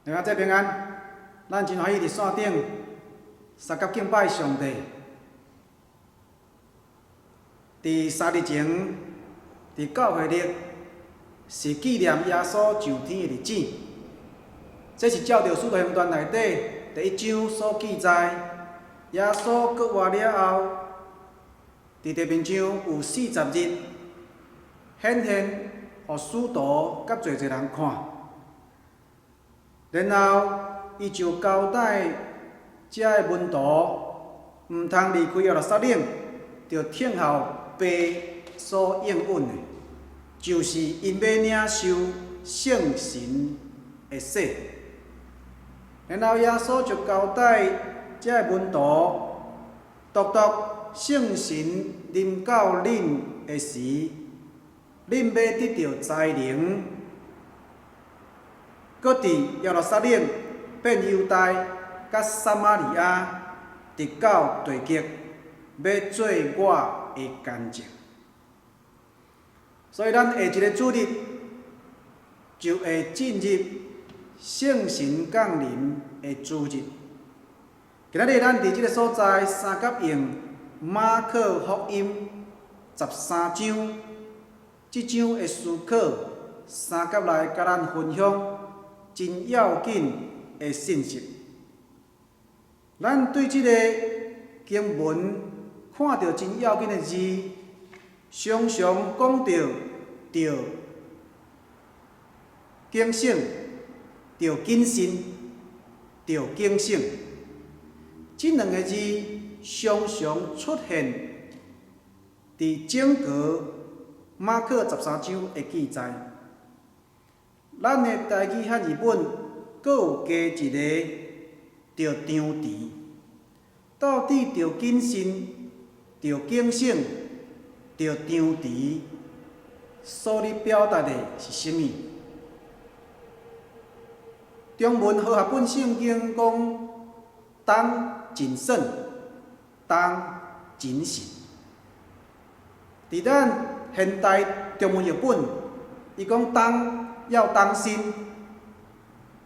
大家这平安，咱真欢喜伫线顶三甲敬拜上帝。伫3日前，伫教会日是纪念耶稣上天的日子。这是照着《使徒行传》内底第1章所记载，耶稣搁活了后，伫地面上有40日，显现予使徒甲侪人看。然后，伊就交代遮个门徒，毋通离开耶路撒冷，着听候爸所应允的，就是因要领受圣神的洗。然后耶稣就交代遮个门徒，独圣神临到恁的时，恁要得到才能。搁伫耶路撒冷、变犹太、甲撒玛利亚，直到地极，要做我的见证。所以，咱下一个主日就会进入圣神降临的主日。今仔日咱伫即个所在三角用马可福音13章，即章的思考，三角来甲咱分享真要紧的信息。咱对即个经文看到真要紧的字，常常讲到着警醒、着谨慎、着警醒，即两个字常常出现伫整个马可13章的记载。咱的台语和日本，阁有加一个着张持，到底着谨慎、着警醒、着张持，所咧表达的是甚物？中文和合本圣经讲，当谨慎，当谨慎。伫咱现代中文译本，伊讲要当心，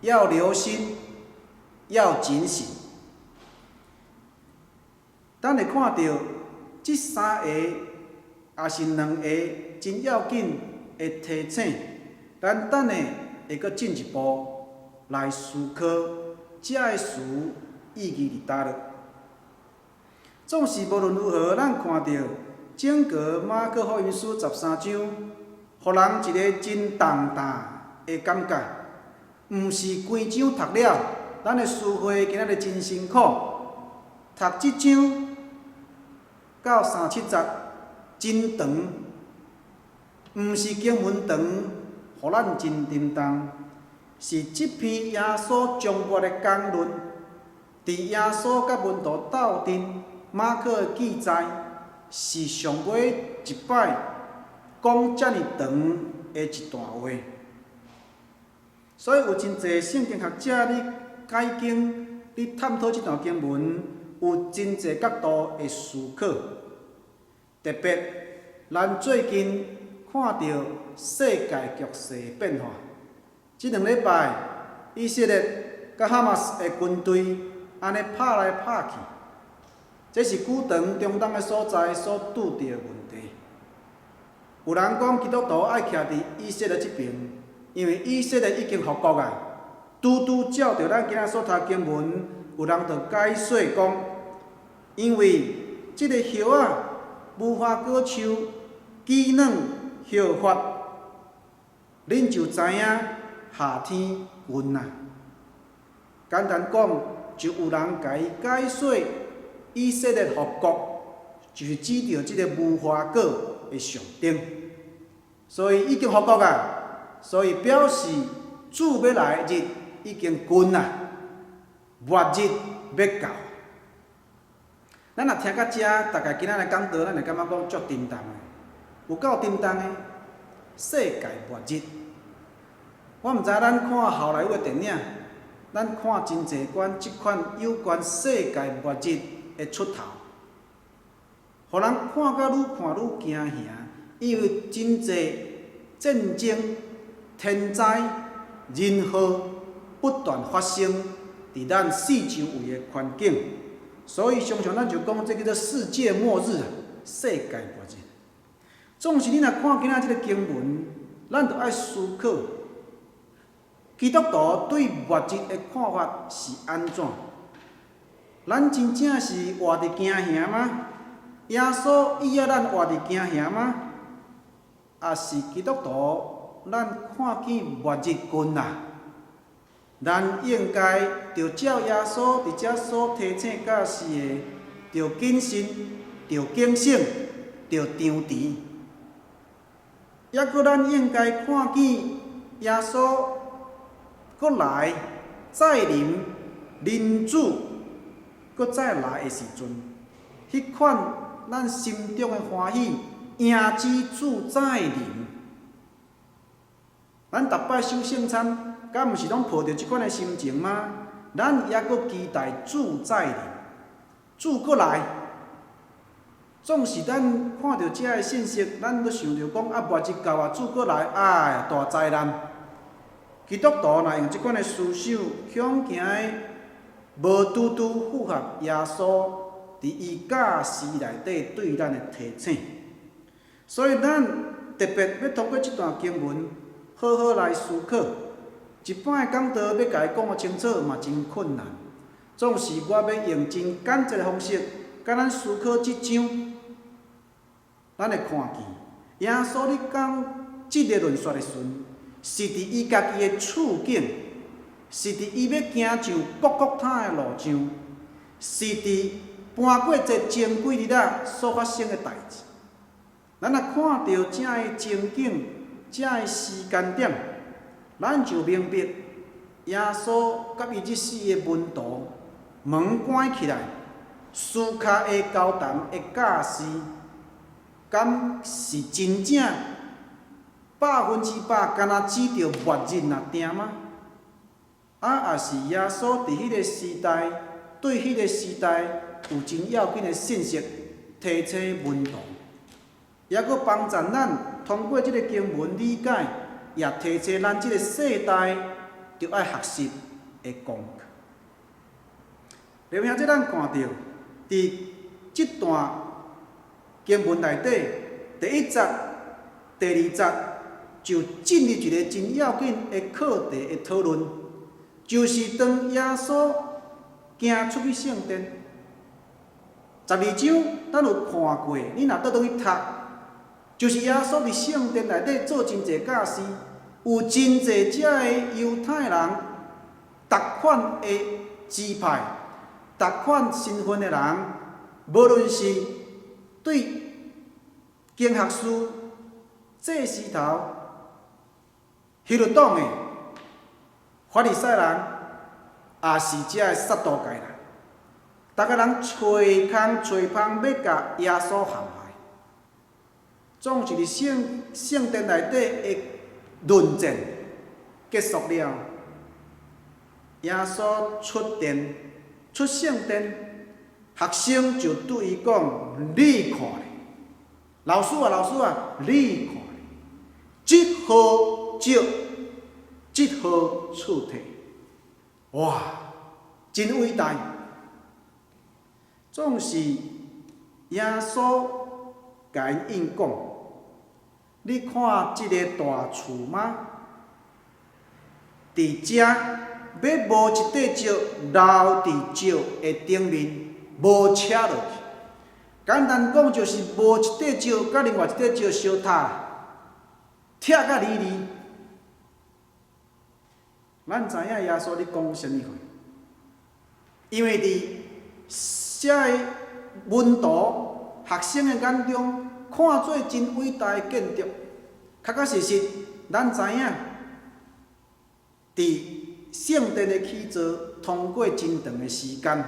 要留心，要谨慎。咱会看到即3个，也是2个真要紧的提醒，咱等下会阁进一步来思考遮个词意义伫倒落。总是无论如何，咱看到整个马可福音书13章，互人一个真重大的感觉，毋是规章读了，咱的思会今仔日真辛苦，读即章到3-7节真长，毋是经文长，互咱真沉重，是即篇耶稣将末的讲论，伫耶稣甲门徒斗阵，马可的记载是上尾一摆讲遮尔长的一段话。所以有真侪圣经学者咧解经、咧探讨即段经文，有真侪角度的思考。特别，咱最近看到世界局势的变化，即2礼拜，以色列甲哈马斯的军队安尼拍来拍去，这是久长中东的所在所拄着的问题。有人讲基督徒爱徛伫以色列即边，因为以色列已经复国啊。拄照着咱今仔所读经文，有人就解说讲，因为即个叶仔无法果树枝软叶发，恁就知影夏天近啊。简单讲，就有人甲伊解说以色列复国，就是指着即个无花果的上顶。所以已经复国啊，所以表示主要来的日已经近啊，末日要到。咱若听到遮，大概今仔日讲道，咱会感觉讲足沉重的，有够沉重的世界末日。我毋知咱看好莱坞的电影，咱看真侪即款有关世界末日的出头，互人看甲愈看愈惊吓，因为真侪战争、天灾、人祸、不断发生伫咱四周围的环境，所以常常咱就讲这叫做世界末日啊，世界末日。总是你若看今仔即个经文，咱就爱思考，基督徒对末日的看法是安怎？咱真正是活伫惊吓吗？耶稣伊要咱活伫惊吓吗？也是基督徒，咱看见末日近啊，咱应该着照耶稣伫遮所提醒教示的，着谨慎，着警醒，着张持。抑搁咱应该看见耶稣搁来再临，人子搁再来的时阵，迄款咱心中的欢喜，迎之主再临。咱逐摆守圣餐，敢毋是拢抱着即款的心情吗？咱抑搁期待主再临，主搁来。总是咱看到遮个信息，咱都想着讲啊，末日到啊，主搁来，哎，大灾难。基督徒若用即款的思想，恐惊的无拄拄符合耶稣伫伊教示内底对咱的提醒。所以咱特别要通过即段经文，好好来思考。一般的讲道要甲伊讲个清楚嘛，真困难。总是我要用真简洁的方式，甲咱思考即章。咱会看见，耶稣咧讲即个论说的时阵，是伫伊家己的处境，是伫伊要行上各各他的路上，是伫搬过这前几日仔所发生的代志。咱若看到遮个情景、遮个时间点，咱就明白耶稣甲伊即四个门徒门关起来，私下的交谈的教示。敢是真正100%敢若指着末日若定吗？也是耶稣伫迄个时代，对迄个时代有真要紧的信息提醒门徒，也搁帮助咱通过即个经文理解，也提醒咱即个世代着爱学习的功课。另外，即咱看到伫即段经文内底，第1节、第2节就进入一个真要紧的课题的讨论，就是当耶稣行出去圣殿。12章咱有看过，你若倒去读，就是耶稣伫圣殿内底做真侪教示，有真侪遮个犹太人，逐款的支派、逐款身份的人，无论是对经学士、祭司头、希律党的法利赛人，也是遮个撒都该人，逐个人找空找芳要甲耶稣陷害，总是伫圣殿内底的论战结束了，耶稣出圣殿，学生就对伊讲：“你看咧。”老师啊，你看，即号即号出题，哇，真伟大！总是耶稣甲因应讲：“你看即个大厝吗？伫遮要无一块石留伫石的顶面，无车落去。”简单讲，就是无一块石甲另外一块石相踏，拆甲离离。咱知影耶稣咧讲啥物话？因为伫遮个门徒学生的眼中，看做真伟大的建筑，确确实实，咱知影，伫圣殿的起造，通过真长的时间，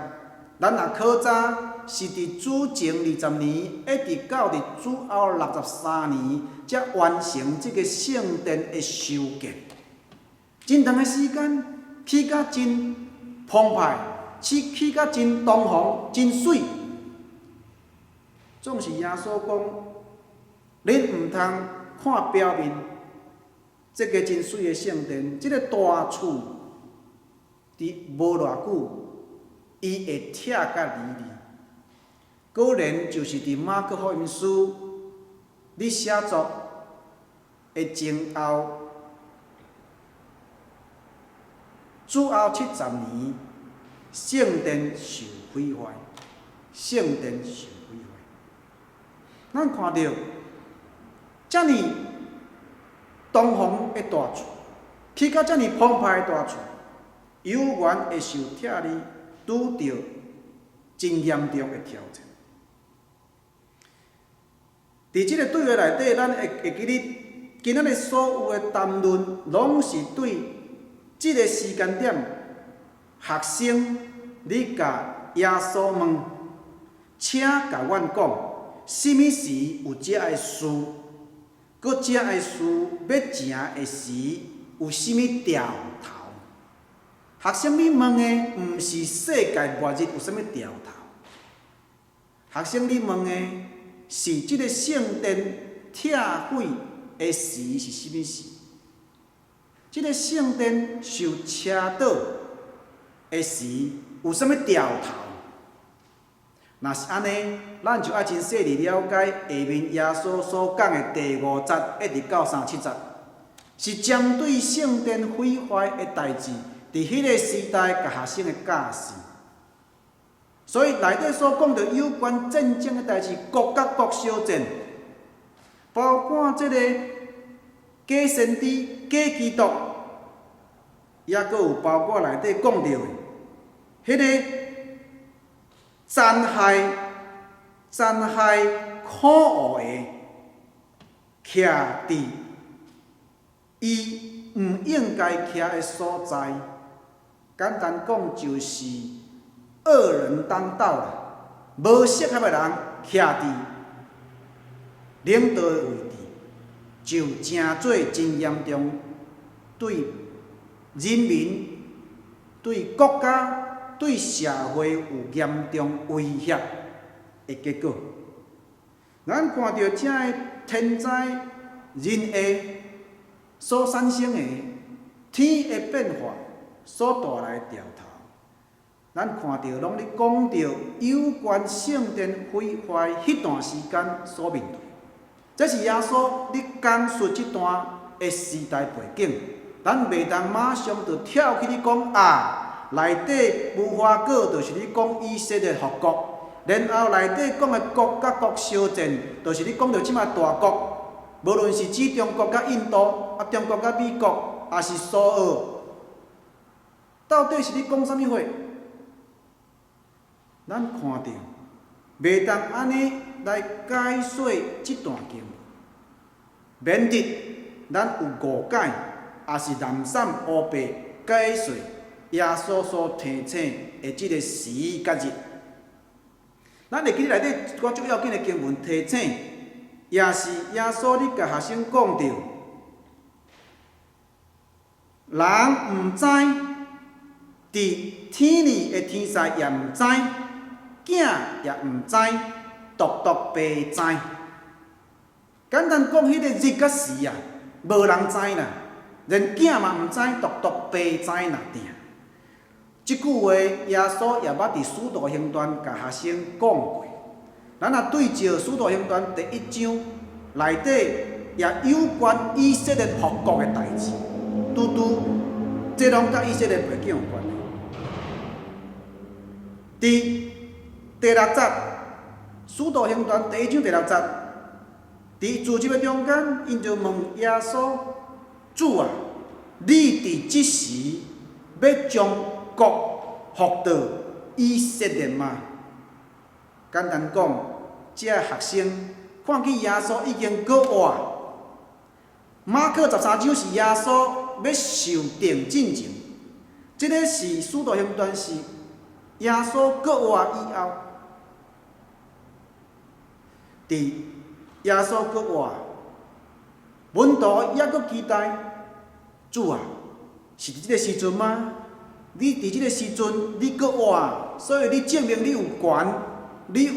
咱若考早。是伫主前20年，一直到伫主后63年，才完成这个圣殿的修建。真长的时间，起甲真澎湃，起甲真堂皇，真水。总是耶稣讲，恁毋通看表面，这个真水的圣殿，这个大厝，伫无偌久，伊会拆甲离你。果然就是伫马可福音书，你写作的前后，主后70年，圣殿受毁坏，圣殿受毁坏。咱看到遮尔东方的大厝，起到遮尔澎湃的大厝，有缘会受拆离，拄着真严重的挑战。伫即个对话内底，咱会记得，今仔日所有的谈论，拢是对即个时间点，学生你甲耶稣问，请甲阮讲，什么时有遮个事？搁遮个事要成的时，有啥物兆头？学生你问的，毋是世界末日有啥物兆头？学生你问的，是即个圣殿拆毁的时是啥物时？即个圣殿受车倒的时有啥物兆头？若是安尼，咱就爱真细致了解下面耶稣所讲的第5节一直到37节，是针对圣殿毁坏的代志，伫迄个时代甲学生的教示。所以内底所讲到有关战争的代志，国甲国相战，包括即个假先知、假基督，也阁有包括内底讲到的迄个残害可恶的，徛伫伊毋应该徛的所在。简单讲就是恶人当道啦，无适合的人徛伫领导的位置，就诚做真严重对人民、对国家、对社会有严重威胁的结果。咱看到遮个天灾人祸所产生的天的变化所带来的兆头，咱看到拢咧讲到有关圣殿毁坏迄段时间所面对。这是耶稣咧讲述即段的时代背景，咱袂当马上就跳起咧讲内底无花果就是咧讲以色列复国，然后内底讲的国甲国相战，就是咧讲到即摆大国，无论是指中国甲印度，中国甲美国，也是苏俄，到底是咧讲啥物话？咱看到，袂当安尼来解说即段经文，免得咱有误解，也是南赡乌白解说耶稣所提醒的即个时甲日。咱会记得内底一寡足要紧的经文提醒，也是耶稣咧甲学生讲到，人毋知，伫天里的天灾也毋知。囝也毋知，独爸知。简单讲，迄个日甲时啊，无人知啦，连囝嘛毋知，独爸知若定。即句话，耶稣也捌伫《使徒行传》甲学生讲过。咱若对照《使徒行传》第1章内底，也有关以色列复国的代志，拄拄，这拢甲以色列背景有关系。第6节，《使徒行传》第1章第6节，伫自集的中间，因就问耶稣：“主啊，你伫即时要将国复到以色列吗？”简单讲，这学生看见耶稣已经过活。马可13章是耶稣要受定进前，这个是《使徒行传》是耶稣过活以后。伫耶稣过活，门徒也阁期待，主啊，是伫即个时阵吗？你伫即个时阵，你过活，所以你证明你有权，你有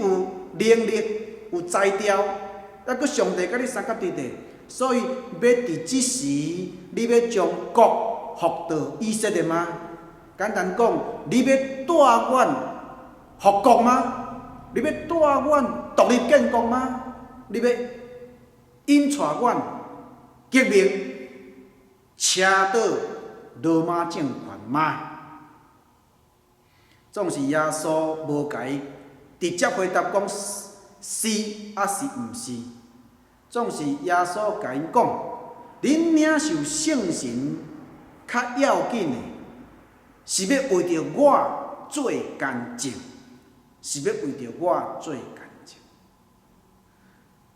能力，有才调，抑阁上帝甲你三甲地地，所以要伫即时，你要将国复到以色列吗？简单讲，你要带阮复国吗？你要带阮独立建国吗？你要引带阮革命，车倒罗马政权吗？总是耶稣无甲伊直接回答讲是还是毋是，总是耶稣甲因讲：恁领受圣神较要紧的，是要为着我做干净，是要为着我做干净。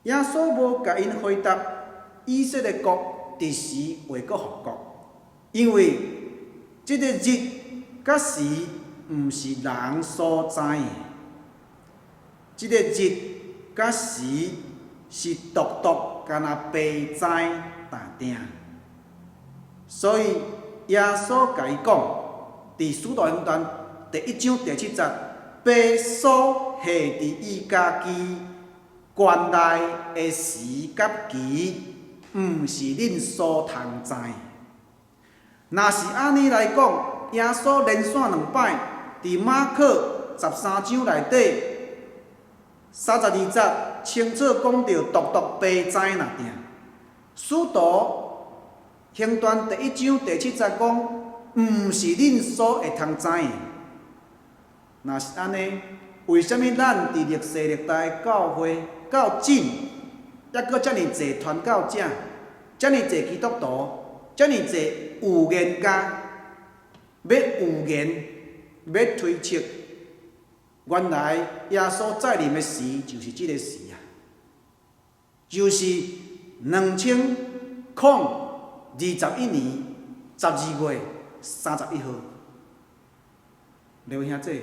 耶稣无甲因回答以色列国伫时会阁复国，因为即个日甲时毋是人所知的，即个日甲时是独独干那爸知但定。所以耶稣甲伊讲，伫《使徒行传》第1章第7节，爸所下伫伊家己关内的时甲期，毋是恁所通知。若是安尼来讲，耶稣连续2摆伫马可13章内底32节清楚讲到独独爸知若定。使徒行传第1章第7节讲，毋是恁所会通知的。若是安尼，为什么咱伫历世历代的教会到今，抑阁遮尔济传教者，遮尔济基督徒，遮尔济预言家，要预言，要推测，原来耶稣再临的时就是即个时啊，就是2021年12月31号。各位兄弟，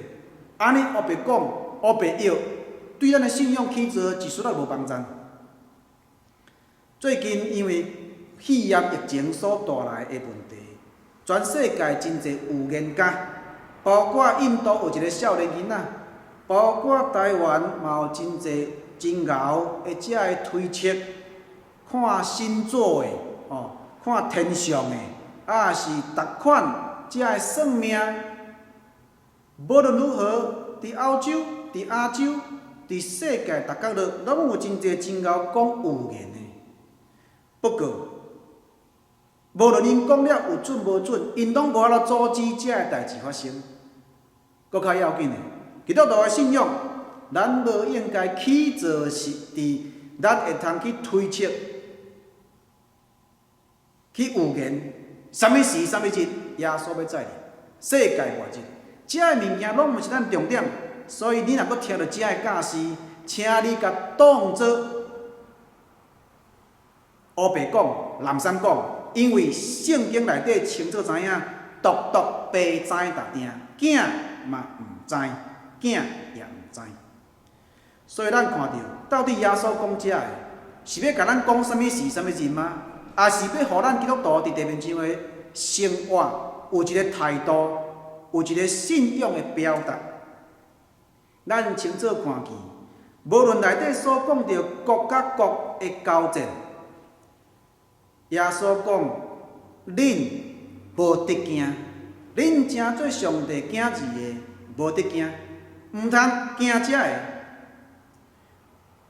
安尼黑白讲，黑白摇，对咱的信仰起造一丝仔无帮助。最近因为肺炎疫情所带来的问题，全世界真侪预言家，包括印度有一个少年囡仔，包括台湾嘛有真侪真牛的遮个推测，看星座的看天象的，是逐款遮个算命。无论如何，伫欧洲、伫亚洲、伫世界逐角落，拢有真侪真牛讲预言的。不过，无论因讲了有准无准，因拢无法度阻止遮个代志发生。搁较要紧的，基督徒的信仰，咱无应该起造是伫咱会通去推测、去预言，啥物时、啥物日，耶稣要再临，世界末日。遮个物件拢毋是咱重点，所以你若搁听到遮个教示，请你甲当作黑白讲、蓝山讲，因为圣经内底清楚知影，独独爸知达定，囝嘛毋知，囝也毋知。所以咱看到底耶稣讲遮个，是要甲咱讲啥物事、啥物日吗？也是要互咱基督徒伫地面上的生活有一个态度？有一个信仰的表达，咱清楚看见，无论内底所讲到国甲国的交战，耶稣讲，恁无得惊，恁正做上帝囝儿的，无得惊，毋通惊遮个。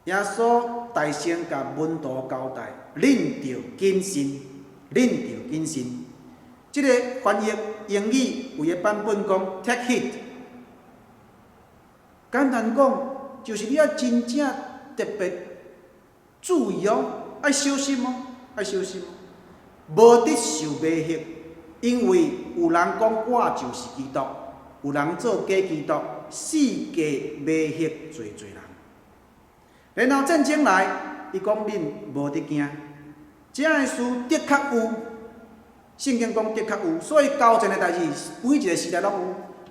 耶稣大声甲门徒交代，恁着谨慎，恁着谨慎。即个翻译英语有个版本讲 take heed， 简单讲就是你要真正特别注意爱小心爱小心无得受迷惑，因为有人讲我就是基督，有人做假基督，四界迷惑侪人。然后战争来，伊讲恁无得惊，这个事的确有。圣经讲的确有，所以交战的代志，每一个时代拢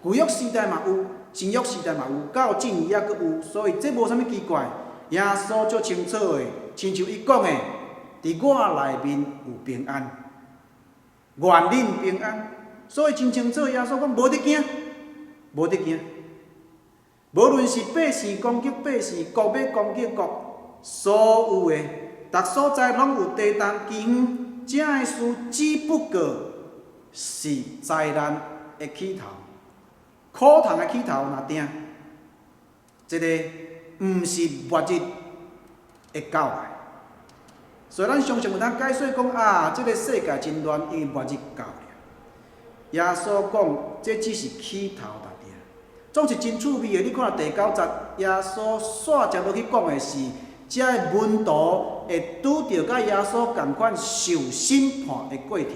有，旧约时代嘛有，新约时代嘛有，到今也阁有，所以这无啥物奇怪。耶稣足清楚的，亲像伊讲的，伫我内面有平安，愿恁平安。所以真清楚，耶稣讲无得惊，无得惊。无论是百姓攻击百姓，国要攻击国，所有的逐所在拢有地动饥荒。这个事只不过是灾难的起头，苦痛的起头若定，这个毋是末日会到来。所以咱常常有通解说讲啊，这个世界真乱，因为末日到了。耶稣讲，这只是起头而已。总是真趣味的。你看第9节，耶稣线接落去讲的是，遮个门徒会拄着甲耶稣共款受审判的过程。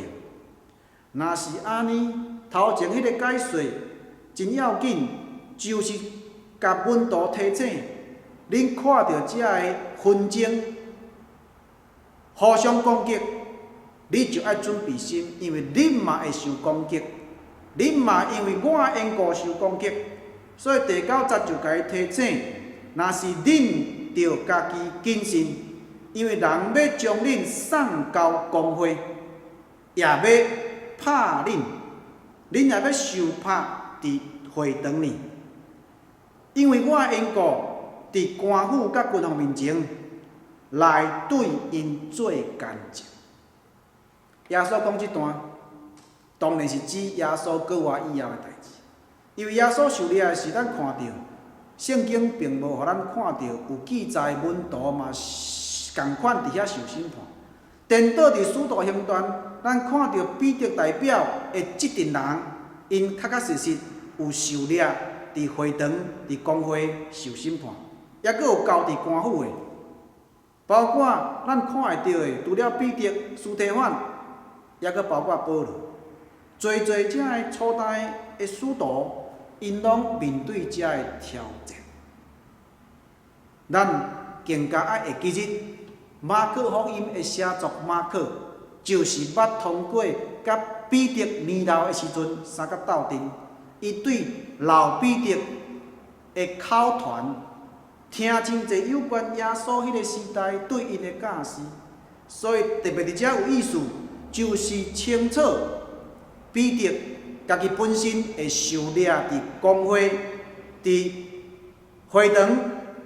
若是安尼，头前迄个解说真要紧，就是甲门徒提醒，恁看到遮个纷争。互相攻击，你就爱准备心，因为恁嘛会受攻击，恁嘛因为我的缘故受攻击，所以第9节就甲伊提醒，若是恁着家己谨慎，因为人要将恁送到公会，也要拍恁，恁也要受拍伫会堂里，因为我的缘故，伫官府甲君王面前。来对因做干净。耶稣讲这段，当然是指耶稣过活以后的代志。因为耶稣受掠的是咱看到，圣经并无互咱看到有记载门徒嘛共款伫遐受审判。颠倒伫使徒行传，咱看到彼得代表的即群人，因确确实实有受掠伫会堂、伫公会受审判，也佫有交伫官府的。包括咱看会到的，除了彼得、司提反，也佫包括保罗，侪侪遮个初代的使徒，因拢面对遮个挑战。咱更加爱会记日，马可福音的写作马可，就是捌通过甲彼得年老的时阵三角斗阵，伊对老彼得的口传。听真侪有关耶稣迄个时代对因的教示，所以特别伫遮有意思，就是清楚彼得家己本身会受掠伫公会、伫会堂、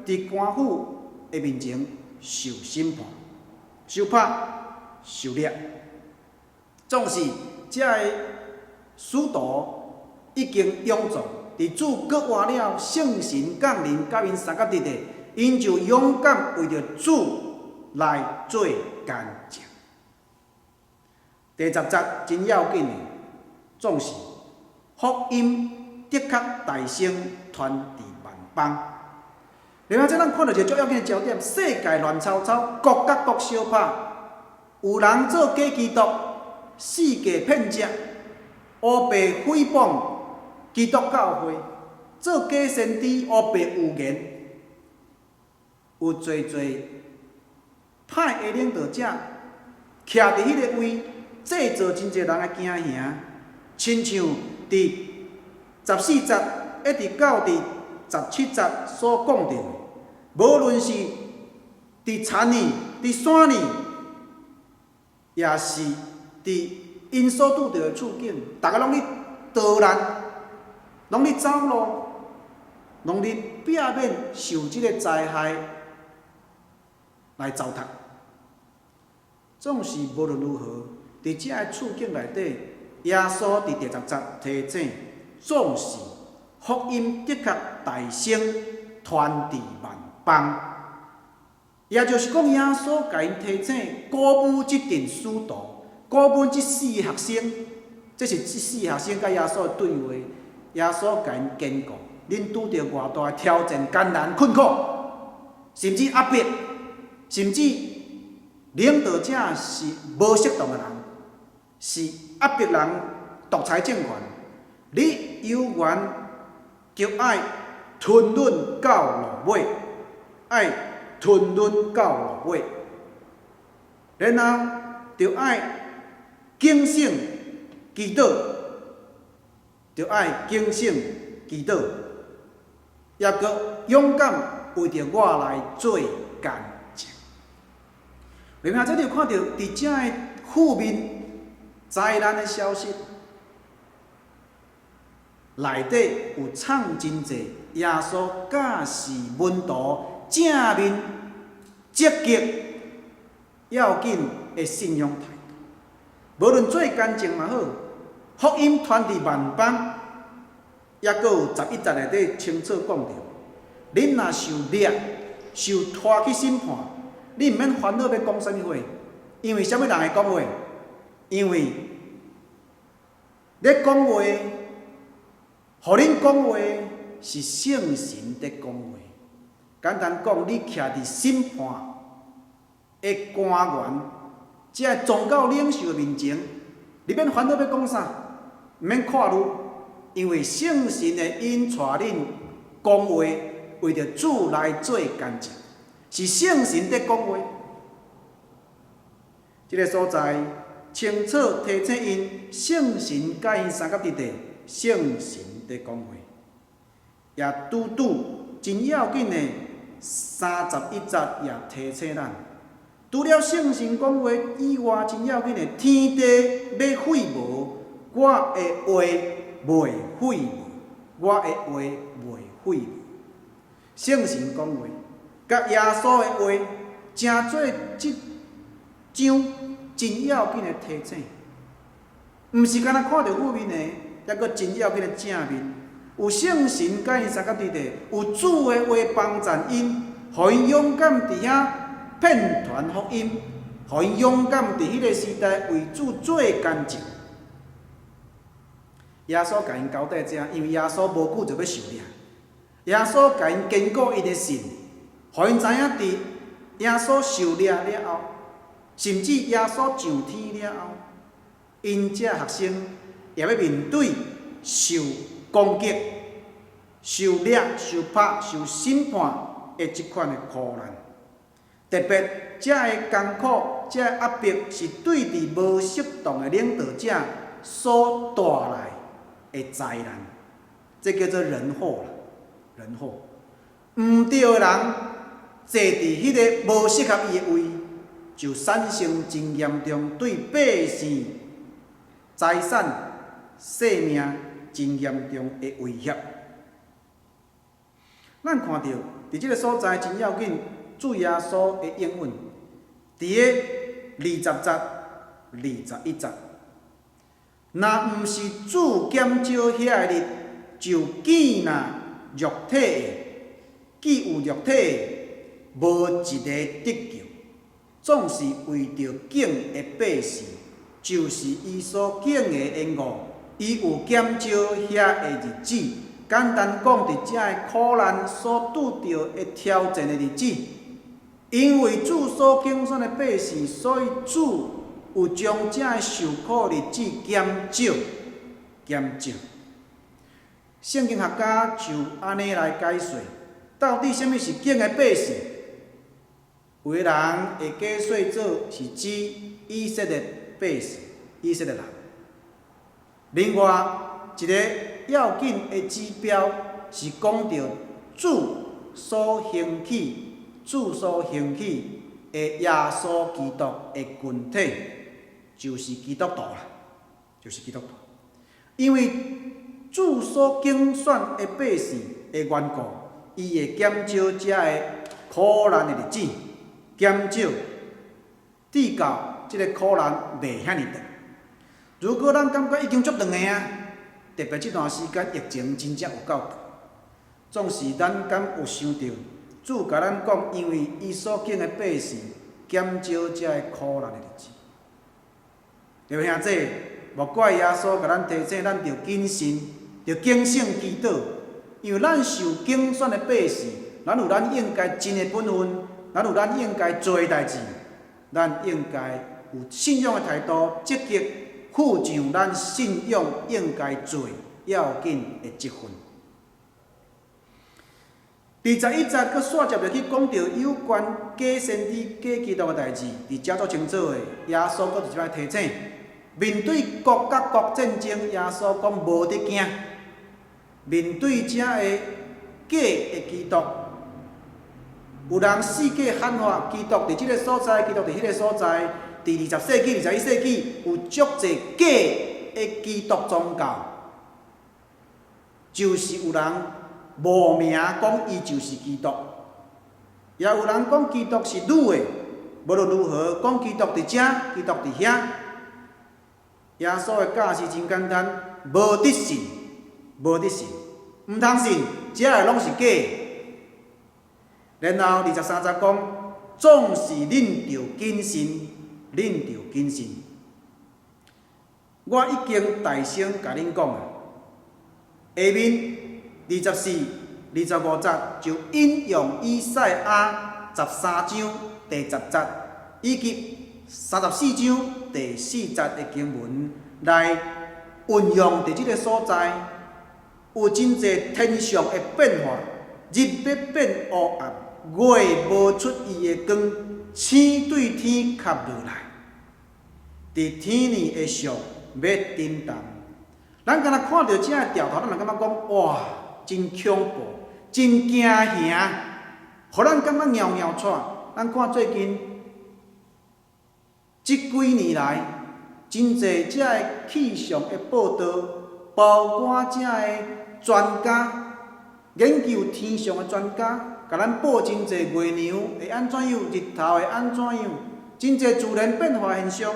伫官府的面前受审判、受拍、受掠。总是遮个使徒已经勇壮。伫主搁活了圣神降临，甲因三角日的，因就勇敢为着主来做干净。第10节真要紧的，总是福音的确大声传至万邦。另外，这咱看到一个最要紧的焦点：世界乱糟糟，国甲国相拍，有人做假基督，世界骗食，乌白诽谤。基督教会做假先知，乌白预言，有侪侪歹的领导者徛伫迄个位，制造真侪人的惊吓，亲像伫14节一直到伫17节所讲到的，无论是伫田里、伫山里，也是伫因所拄到的处境，大家拢咧逃难。拢咧走路，拢咧避免受即个灾害来糟蹋。总是无论如何，伫遮个处境内底，耶稣伫第10节提醒，总是福音的确大声传至万邦。也就是讲，耶稣甲因提醒，鼓舞即群使徒，鼓舞即4个学生，这是即4个学生甲耶稣的对话。耶稣甲因坚固，恁拄着偌大挑战、艰难、困苦，甚至压迫，甚至领导者是无适当的人，是压迫人、独裁政权。你有缘就爱吞忍到落尾，爱吞忍到落尾，然后就爱警醒祈祷。就爱警醒祈祷，也搁勇敢为着我来做干净。另外，这里有看到伫遮个负面灾难的消息，内底有藏真侪耶稣教示门徒正面积极要紧的信仰态度，无论做干净嘛好。福音传至万邦，抑阁有11节内底清楚讲着，恁若受掠、受拖去审判，你毋免烦恼要讲啥物话，因为啥物人会讲话？因为咧讲话，互恁讲话是圣神在讲话。简单讲，你徛伫审判的官员，即个宗教领袖面前，你免烦恼要讲啥，毋免看路，因为圣神会引带恁讲话，为着主来做干净，是圣神在讲话。即个所在清楚提醒因，圣神甲因三甲伫地，圣神在讲话，也拄真要紧的31节也提醒咱。除了圣神讲话以外，真要紧的，天地要废无，我的话袂废无，我的话袂废无。圣神讲话，甲耶稣的话，诚做即张真要紧的提醒，毋是干那看到负面的，抑阁真要紧的正面。有圣神甲因三甲伫地，有主的话帮助因，互因勇敢伫遐遍传福音，互因勇敢伫迄个时代为主做干净。耶稣甲因交代这，因为耶稣无久就要受掠，耶稣甲因坚固因的信，互因知影伫耶稣受掠了后，甚至耶稣上天了后，因这学生也要面对受攻击、受掠、受拍、受审判的即款的苦难。特别，这个艰苦、这个压迫，是对伫无适当的领导者所带来的灾难。这叫做人祸啦，人祸。毋对的人坐伫迄个无适合伊的位，就产生真严重对百姓、财产、性命真严重的威胁。咱看到伫即个所在真要紧。主耶稣的应允，伫个20节、21节，若毋是主减少遐个日，就见若肉体的，既有肉体的，无一个得救。总是为着敬的百姓，就是伊所敬的缘故，伊有减少遐个日子。简单讲，伫遮个苦难所拄着的挑战的日子。因为主所拣选的百姓，所以主有将这个受苦日子减少。圣经学家就安尼来解说，到底什么是敬的百姓？有的人会解说做是指以色列百姓、以色列人。另外一个要紧的指标是讲到主所兴起。主所兴起的耶稣基督的群体，就是基督徒啦，就是基督徒。因为主所拣选的百姓的缘故，伊会减少这个苦难的日子，减少，直到这个苦难袂遐尼长。如果咱感觉已经足长个啊，特别这段时间疫情真正有够长，总是咱敢有想到？主甲咱讲，因为伊所敬的百姓减少这个苦难的日子。着兄弟，莫怪耶稣甲咱提醒，咱着谨慎，着警醒祈祷。因为咱受拣选的百姓，咱有咱应该尽的本分，咱有咱应该做的代志，咱应该有信仰的态度，积极负上咱信仰应该做要紧的职分。21节佫续接落去讲到有关假先知、假基督的代志，伫遮足清楚的。耶稣佫伫即摆提醒，面对国甲国战争，耶稣讲无得惊。面对遮个假的基督，有人四界喊话基督伫即个所在，基督伫迄个所在。伫20世纪、21世纪有足侪假的基督宗教，就是有人冒名讲伊就是基督，也有人讲基督是女的，无论如何讲基督伫遮，基督伫遐。耶稣的教是真简单，无得信，无得信。毋通信，遮个拢是假的。然后23节讲，总是恁着谨慎，恁着谨慎。我已经大声甲恁讲啊，下面24、25节就引用以赛亚13章第10节，以及34章第4节的经文来运用伫即个所在，有真侪天象的变化，日要变乌暗，月无出伊的光，星对天磕落来，伫天年的上要震动。咱敢若看到遮个调头，咱就感觉讲哇，真恐怖，真惊吓，互咱感觉尿尿喘。咱看最近即几年来，真侪遮个气象的报道，包括遮个专家研究天象的专家，甲咱报真侪月亮会安怎样，日头会安怎样，真侪自然变化现象，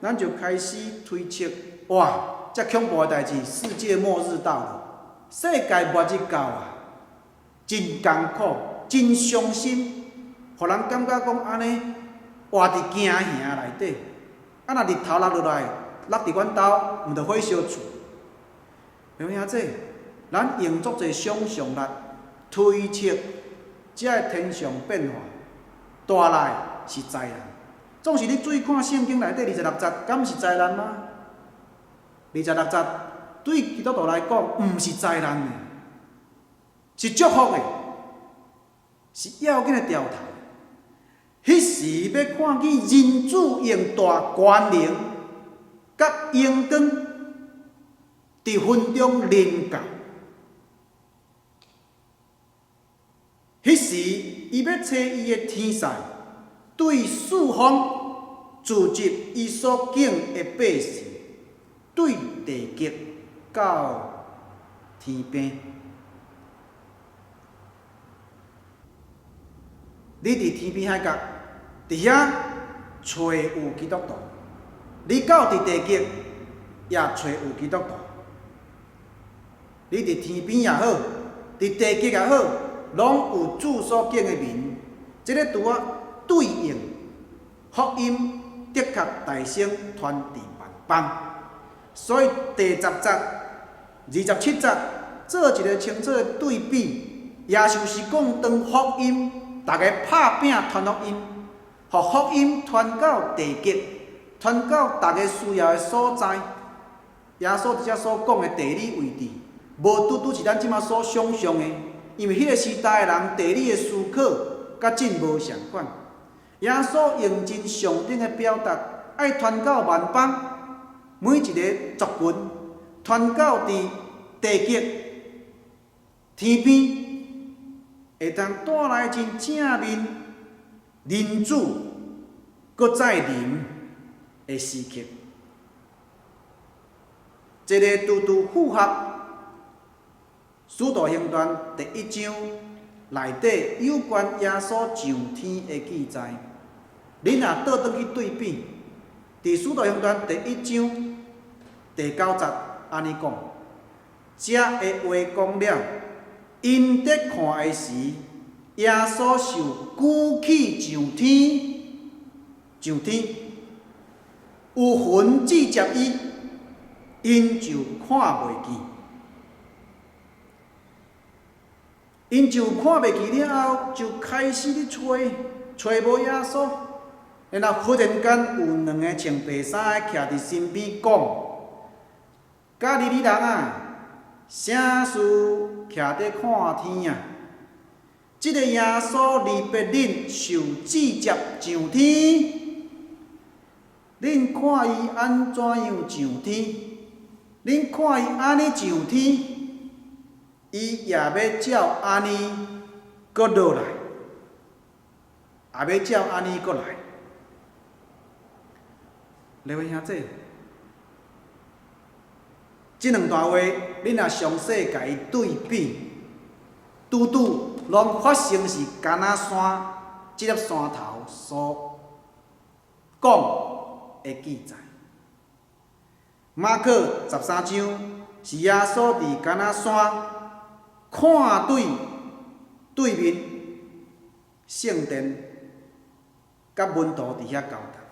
咱就开始推测，哇，遮恐怖的代志，世界末日到了，世界末日到啊，真艰苦，真伤心，互人感觉讲安尼活伫惊吓内底。啊，若日头落落来，落伫阮兜，毋着火烧厝。有影这？咱用足侪想象力推测遮个天象变化，带来是灾难。总是你注意看圣经内底26节，敢是灾难吗？26节对基督徒来讲，毋是灾难的，是祝福的，是要紧的调头。迄时要看见人子用大权能，甲阳光伫云中临到。迄时，伊要找伊的天使，对四方聚集伊所敬的百姓，对地极到天边。你伫天边海角，伫遐找有基督徒；你到伫地极，也找有基督徒。你伫天边也好，伫地极也好，拢有主所敬的名。这个拄啊对应福音，的确大声传递万邦。所以第10节、27节做一个清楚的对比。耶稣是讲当福音，大家拍拼传福音，互福音传到地极，传到大家需要的所在。耶稣伫遮所讲的地理位置，无拄是咱即马所想象的，因为迄个时代的人地理的思考甲真无相款。耶稣用尽上顶的表达，爱传到万邦，每一个族群，传到伫地极、天边，会当带来真正面人子搁再临的时刻。这个拄拄符合《使徒行传》第1章内底有关耶稣上天的记载。恁若倒转去对比，伫《使徒行传》第1章第9节安尼讲：这个话讲了，因得看的时，耶稣受举起上天，有魂指接伊，因就看袂见。因就看袂见了后，就开始咧找无耶稣。然后忽然间有2个穿白衫的徛伫身边讲：加利利人啊，啥事徛伫看天啊？即个耶稣离别恁受指接上天，恁看伊安怎样上天？恁看伊安尼上天，伊也要照安尼搁落来，也要照安尼搁来。各位兄弟，即2段话，恁若详细甲伊对比，拄拄拢发生是橄榄山即粒山头所讲的记载。马可13章是耶稣伫橄榄山看对面圣殿甲门徒伫遐交谈。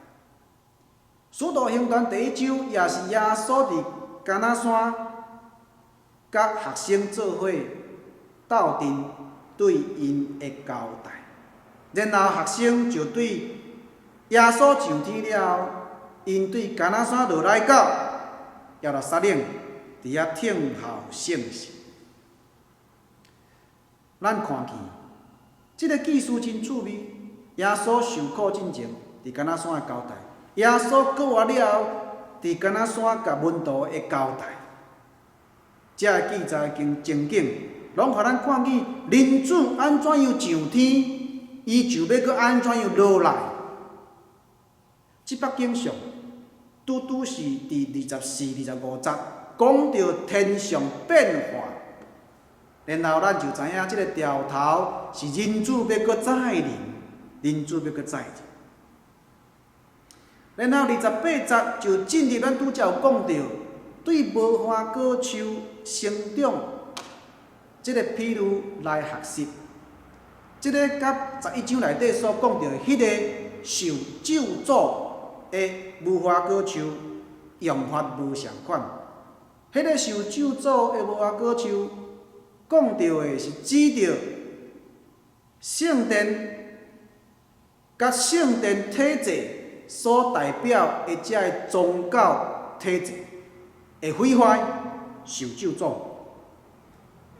使徒行传第1章也是耶稣伫橄榄山甲学生做伙斗阵对因的交代。然后学生就对耶稣上天了后，因对橄榄山落来到耶路撒冷，伫遐听候圣事。咱看见即个记事真趣味。耶稣受苦进前，伫橄榄山的交代；耶稣过活了后，伫橄榄山甲门徒的交代。这个记载经情景，拢互咱看见人子安怎样上天，伊就要搁安怎样落来。即幅景象，拄拄是伫24、25节讲到天上变化。然后咱就知影，即个调头是人子要搁再临，人子要搁再临。然后28节就进入咱拄则有讲到，对无花果树生长即个比喻来学习。即个甲11章内底所讲到迄个受咒诅的无花果树用法无相款。迄个受咒诅的无花果树，讲到的是指着圣殿甲圣殿体制所代表的遮个宗教体制会毁坏、受咒诅。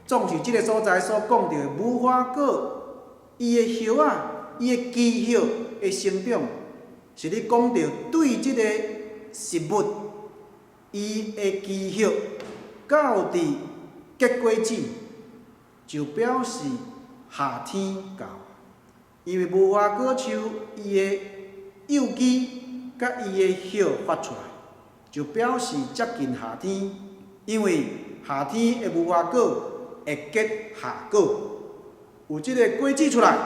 总是即个所在所讲到的无花果，伊的叶仔、伊的枝叶的生长，是咧讲到对即个食物，伊的枝叶到伫结果子，就表示夏天到。因为无花果树伊的幼枝甲伊的叶发出来，就表示接近夏天。因为夏天的无花果会结夏果，有即个果子出来，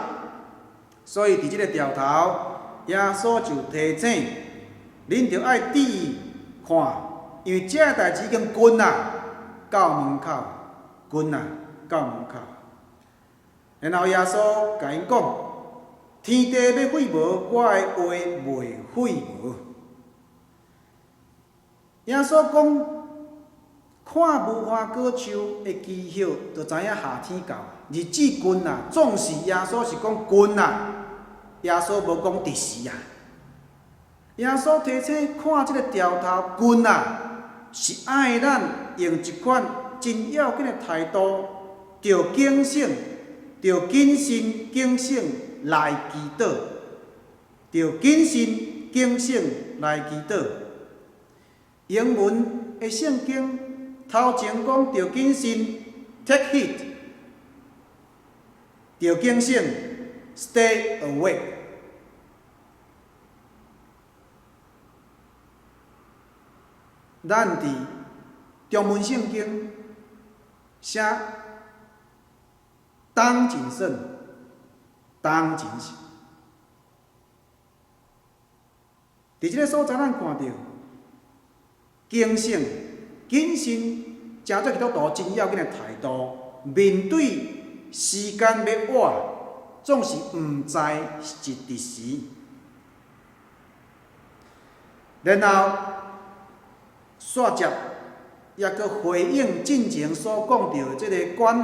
所以伫即个调头，耶稣就提醒恁着爱注意看，因为这代志已经近啦，到门口，近啦，到门口。然后耶稣甲因讲。天地要毁无，我的话袂毁无。耶稣讲，看无花果树的枝叶，就知影夏天到，日子近啦。总是耶稣是讲近啦，耶稣无讲伫时啊。耶稣提醒看即个调头近啦，是爱咱用一款真要紧的态度，着警醒，着谨慎警醒。来祈祷，着谨慎警醒来祈祷。英文的圣经头前讲着谨慎 ，take heed， 着警醒 ，stay awake。咱伫中文圣经写当谨慎。当谨慎，伫即个所在，咱看到警醒、谨慎，真做基督徒真要紧的态度。面对时间要晚，总是毋知是伫时。然后煞接也阁回应进前所讲到即个管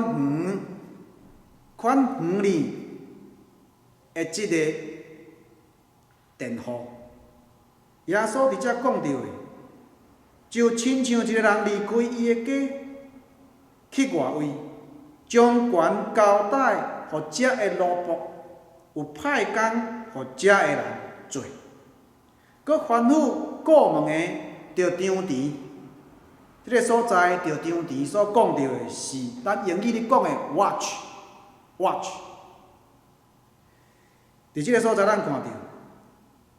园里。的即个电话，耶稣伫遮讲到的，就亲像一个人离开伊的家，去外位，将权交代互遮的奴仆，有派工互遮的人做，佮吩咐过门的着张持。即个所在着张持所讲到的是咱英语咧讲的 watch。伫即个所在，咱看到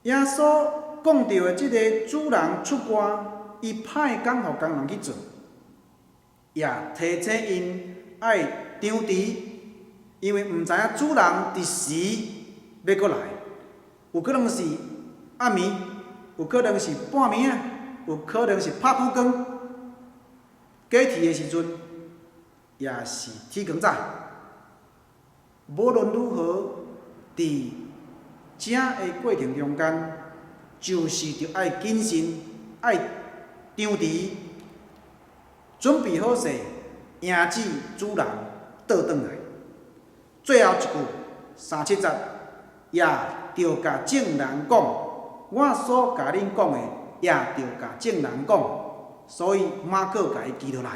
耶稣讲到的即个主人出外，伊派工互工人去做，也提醒因爱张持，因为毋知影主人伫时要过来，有可能是暗暝，有可能是半暝啊，有可能是拍富光，过去的时阵，也是天光早。无论如何，伫正的过程中间，就是着爱谨慎，爱张持，准备好势，迎接主人倒转来。最后一句37节，也着甲众人讲，我所甲恁讲的，也着甲众人讲。所以马可甲伊记落来，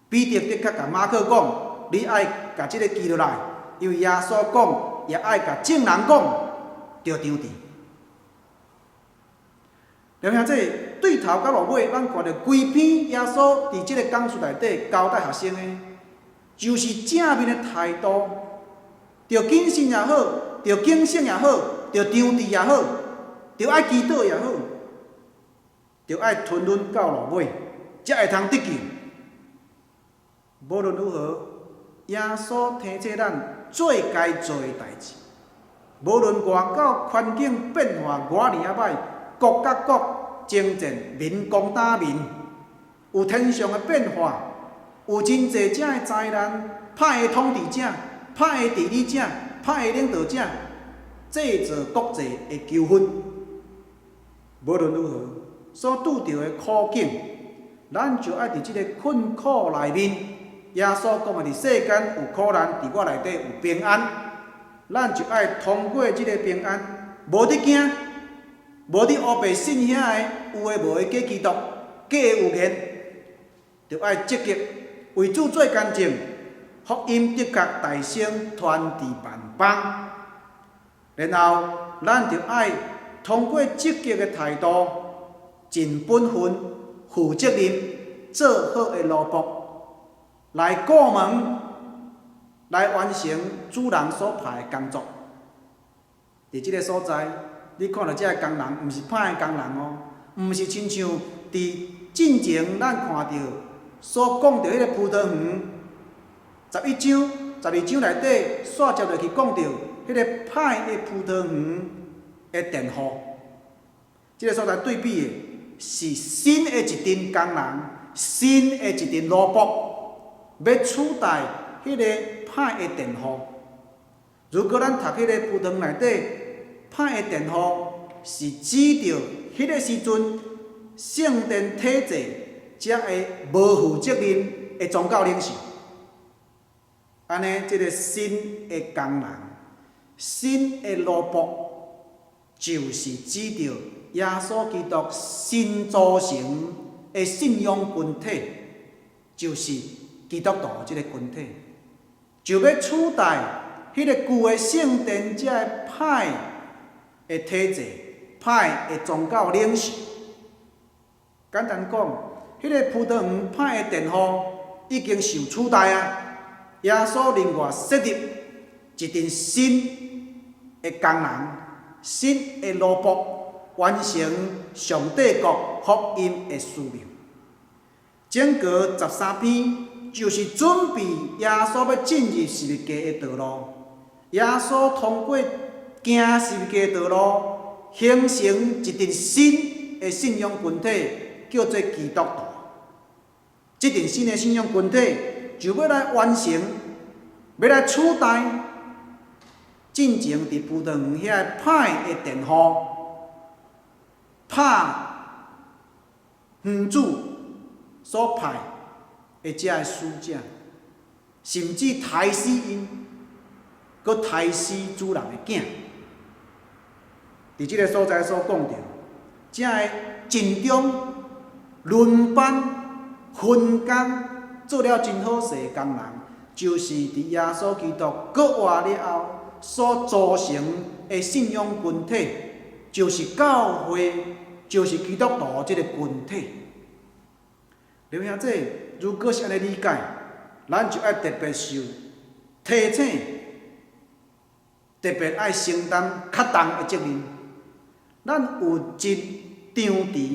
彼得的确甲马可讲，你爱甲即个记落来，因为耶稣讲，也爱甲众人讲，着张持。了兄弟，对头到落尾，咱看到规篇耶稣伫即个讲述内底交代学生的，就是正面的态度，着谨慎也好，着警醒也好，着张持也好，着爱祈祷也好，着爱吞忍到落尾，才会通得救。无论如何，耶稣提醒咱最该做的代志，无论外口环境变化偌尔歹，国甲国争战，民攻打民，有天上的变化，有真侪正的灾难，歹的统治者、歹的治理者、歹的领导者，制造国际的纠纷。无论如何，所拄着的苦境，咱就爱伫即个困苦内面。耶稣讲的，伫世间有苦难，伫我内底有平安。咱就爱通过即个平安，无伫惊，无伫乌白信遐的有诶无诶假基督、假诶有言，就爱积极为主做见证，福音的确大声传递万邦。然后，咱就爱通过积极的态度，尽本分、负责任，做好的奴仆，来过门，来完成主人所派的工作。伫即个所在，你看到这个工人，毋是歹的工人哦，毋是亲像伫进前咱看到所讲到迄个葡萄园11章、12章内底煞接落去讲到迄个歹的葡萄园的佃户。即个所在对比的是新的一群工人，新的一群奴仆，要取代迄个歹的佃户。如果咱读迄个葡萄园内底歹的佃户，是指着迄个时阵圣殿体制才会无负责任的宗教领袖。安尼，即个新的工人、新的奴仆，就是指着耶稣基督新组成的信仰群体，就是基督徒即个群体，就要取代迄个旧的圣殿遮个歹的体制、歹的宗教领袖。简单讲，迄个葡萄园歹的佃户已经受取代啊！耶稣另外设立一群新的工人、新的奴仆，完成上帝国福音的使命。整个13篇就是准备耶稣要进入十字架的道路。耶稣通过行十字架的道路，形成一群新的信仰群体，叫做基督徒。这群新的信仰群体就要来完成，要来取代进前伫葡萄园遐歹的佃户、拍园主所派的遮个使者，甚至杀死因，佮杀死主人的囝。伫即个所在所讲到，遮个阵中轮班分工做了真好势的工人，就是伫耶稣基督搁活了后所组成的信仰群体，就是教会，就是基督徒即个群体。刘兄弟，如果是安尼理解，咱就爱特别受提醒，特别爱承担较重的责任。咱有真张持，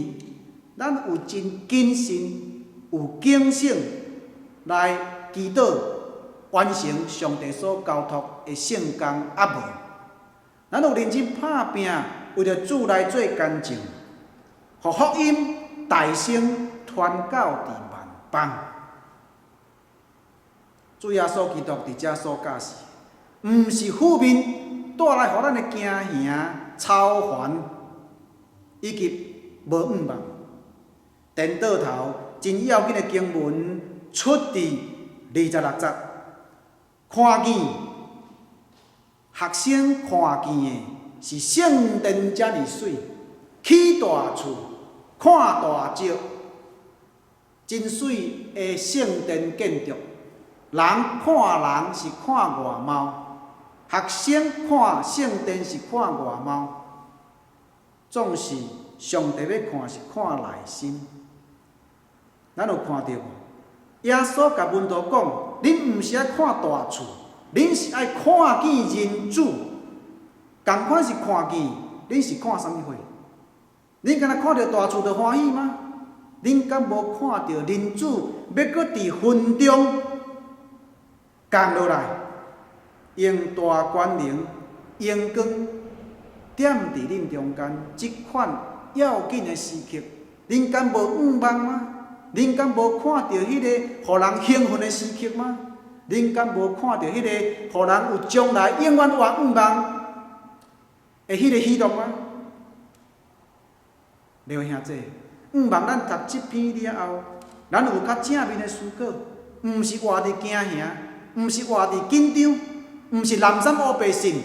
咱有真谨慎，有警醒来祈祷，完成上帝所交托的圣工压无？咱有认真拍拼，为着主来做见证，互福音大声传到伫万邦。主耶稣基督伫遮所教示，毋是负面带来互咱的惊吓、操烦以及无毋望。颠倒头真要紧的经文出伫26节，看见学生看见的是圣殿遮尔水，起大厝，看大石，真水的圣殿建筑。人看人是看外貌，学生看圣殿是看外貌，总是上帝要看是看内心。咱有看到无？耶稣甲门徒讲：恁毋是爱看大厝，恁是爱看见人主。共款是看见，恁是看啥物货？恁敢若看到大厝就欢喜吗？恁敢无看到人主要搁伫云中降落来，用大光明、阳光点伫恁中间，即款要紧的时刻，恁敢无仰望吗？恁敢无看到迄个互人兴奋的时刻吗？恁敢无看到迄个互人有将来永远活仰望的迄个喜乐吗？了兄弟，仰望咱读这篇了后，咱有较正面的思考，毋是活伫惊吓，毋是活伫紧张，毋是南山乌白信，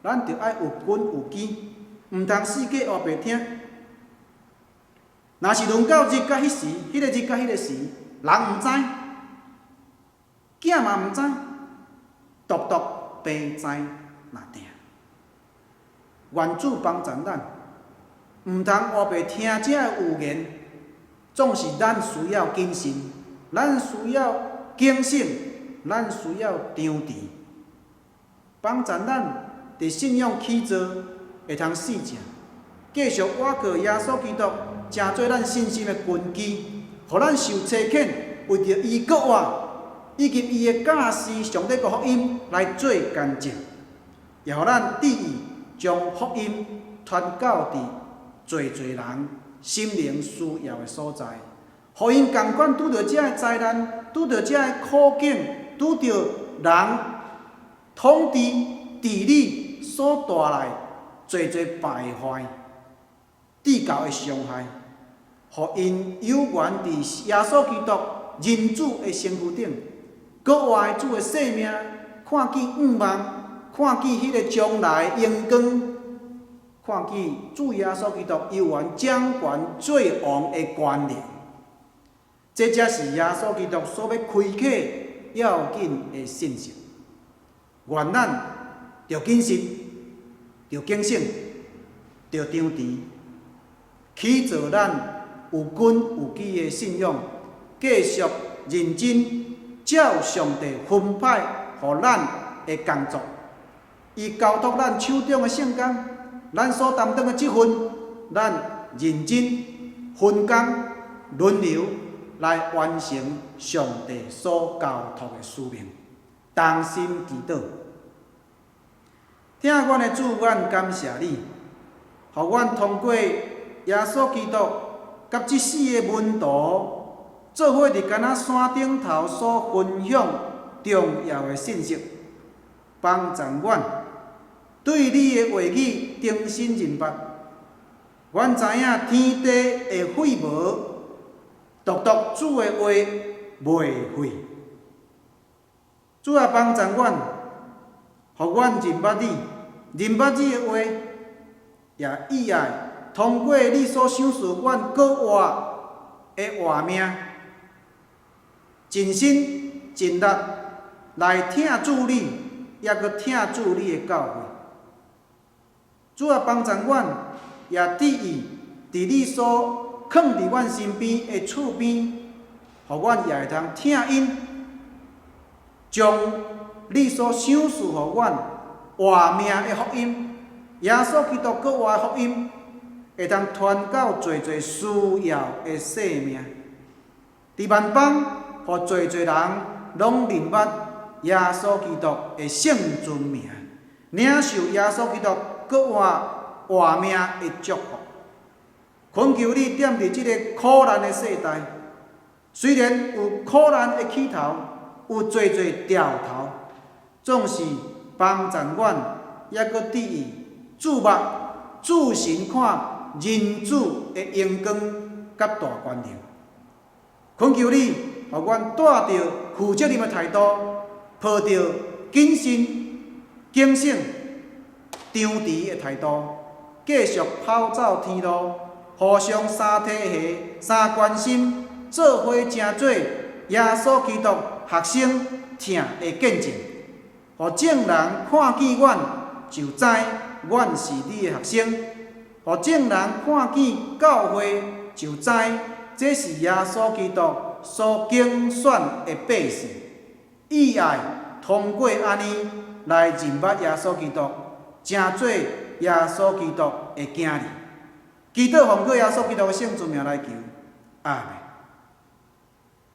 咱着爱有根有基，毋通四界乌白听。若是轮到日甲迄时，迄个日甲迄个时，人毋知，囝嘛毋知，独独爸知若定。愿主帮助咱，毋通乌白听这个有言，总是咱需要谨慎，咱需要警醒，咱需要张持，帮助咱伫信仰起造会通死正，继续倚靠耶稣基督。成做咱信心的根基，互咱受差遣，为着伊国话以及伊的教示，上帝个福音来做见证，也互咱得以将福音传到伫侪人心灵需要的所在，互因共款拄着遮个灾难，拄着遮个苦境，拄着人统治治理所带来侪败坏、地教的伤害。互因有缘伫耶稣基督人主的身躯顶，国外主的性命，看见仰望，看见迄个将来阳光，看见主耶稣基督有缘掌权做王的观念。这才是耶稣基督所要开启要紧的信息。愿咱着谨慎，着警醒，着张持，起造咱有根有基的信仰，继续认真照上帝分派予咱的工作。伊交托咱手中的圣工，咱所担当的职分，咱认真分工轮流来完成上帝所交托的使命。同心祈祷，听阮的主，阮感谢你，予阮通过耶稣基督。甲即四个门徒做伙伫敢若山顶头所分享重要的信息，帮助阮对你的话语定心认捌。阮知影天地会废无，独主的话袂废。主啊，帮助阮，互阮认捌你，认捌你的话，也意爱。通过你所赏赐阮国活的活命，尽心尽力来听主你，也搁听主你的教诲。主啊，帮助阮，也得以伫你所放伫阮身边的厝边，互阮也会通听因，将你所赏赐互阮活命的福音，耶稣基督国活的福音。会通传到侪需要的生命，伫万邦，互侪人拢认捌耶稣基督的圣尊名，领受耶稣基督国活命的祝福。恳求你踮伫即个苦难的世代，虽然有苦难的起头，有做调头，总是帮赞阮，抑阁伫意注目注神看人子的荣光甲大权力。恳求你，互阮带着负责任的态度，抱着谨慎、警醒、张持的态度，继续跑走天路，互相三体系、三关心，做伙成做耶稣基督学生听的见证，互众人看见阮，就知阮是你的学生；互众人看见教会，就知这是耶稣基督所竞选的百姓。意爱通过安尼来认捌耶稣基督，成做耶稣基督的囝儿。祈祷奉靠耶稣基督的圣主名来求，阿们。